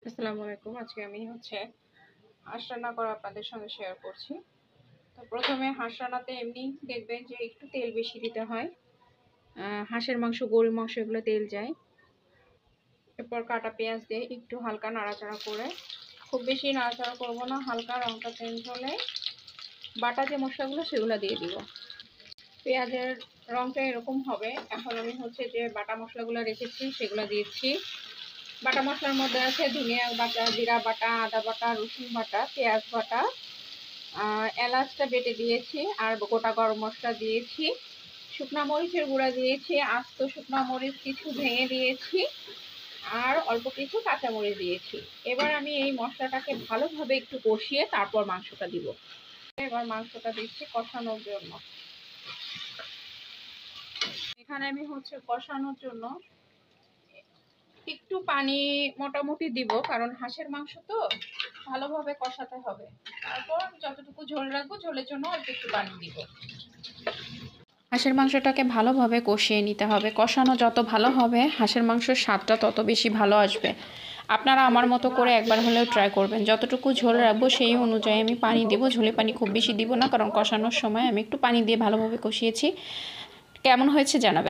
আসসালামু আলাইকুম। আজকে আমি হাঁস রান্না করা আপনাদের সঙ্গে শেয়ার করছি। তো প্রথমে হাঁস রান্নাতে এমনি দেখবেন যে একটু তেল বেশি দিতে হয়। হাঁসের মাংস, গরুর মাংস এগুলো তেল যায়। এরপর কাটা পেঁয়াজ দিয়ে একটু হালকা নাড়াচাড়া করে, খুব বেশি নাড়াচাড়া করব না, হালকা রঙটা চেঞ্জ হলে বাটা যে মশলাগুলো সেগুলো দিয়ে দিব। পেঁয়াজের রঙটা এরকম হবে। এখন আমি যে বাটা মশলাগুলো রেখেছি সেগুলো দিচ্ছি। বাটা মশলার মধ্যে আছে ধনিয়া বাটা, জিরা বাটা, আদা বাটা, রসুন বাটা, পেঁয়াজ বাটা, এলাচটা বেটে দিয়েছি, আর গোটা গরম মশলা দিয়েছি, শুকনা মরিচের গুঁড়া দিয়েছি, আস্ত শুকনা মরিচ কিছু ভেঙে দিয়েছি, আর অল্প কিছু কাঁচামরিচ দিয়েছি। এবার আমি এই মশলাটাকে ভালোভাবে একটু কষিয়ে তারপর মাংসটা দিব। এবার মাংসটা দিচ্ছি কষানোর জন্য। এখানে আমি কষানোর জন্য একটু পানি মোটামুটি দিব, কারণ হাঁসের মাংস তো ভালোভাবে কষাতে হবে। তারপর যতটুকু ঝোল রাখবো, ঝোলের জন্য অল্প একটু পানি দিব। হাঁসের মাংসটাকে ভালোভাবে কষিয়ে নিতে হবে। কষানো যত ভালো হবে হাঁসের মাংসের স্বাদটা তত বেশি ভালো আসবে। আপনারা আমার মতো করে একবার হলেও ট্রাই করবেন। যতটুকু ঝোল রাখবো সেই অনুযায়ী আমি পানি দেবো। ঝোলে পানি খুব বেশি দিব না, কারণ কষানোর সময় আমি একটু পানি দিয়ে ভালোভাবে কষিয়েছি। কেমন হয়েছে জানাবেন।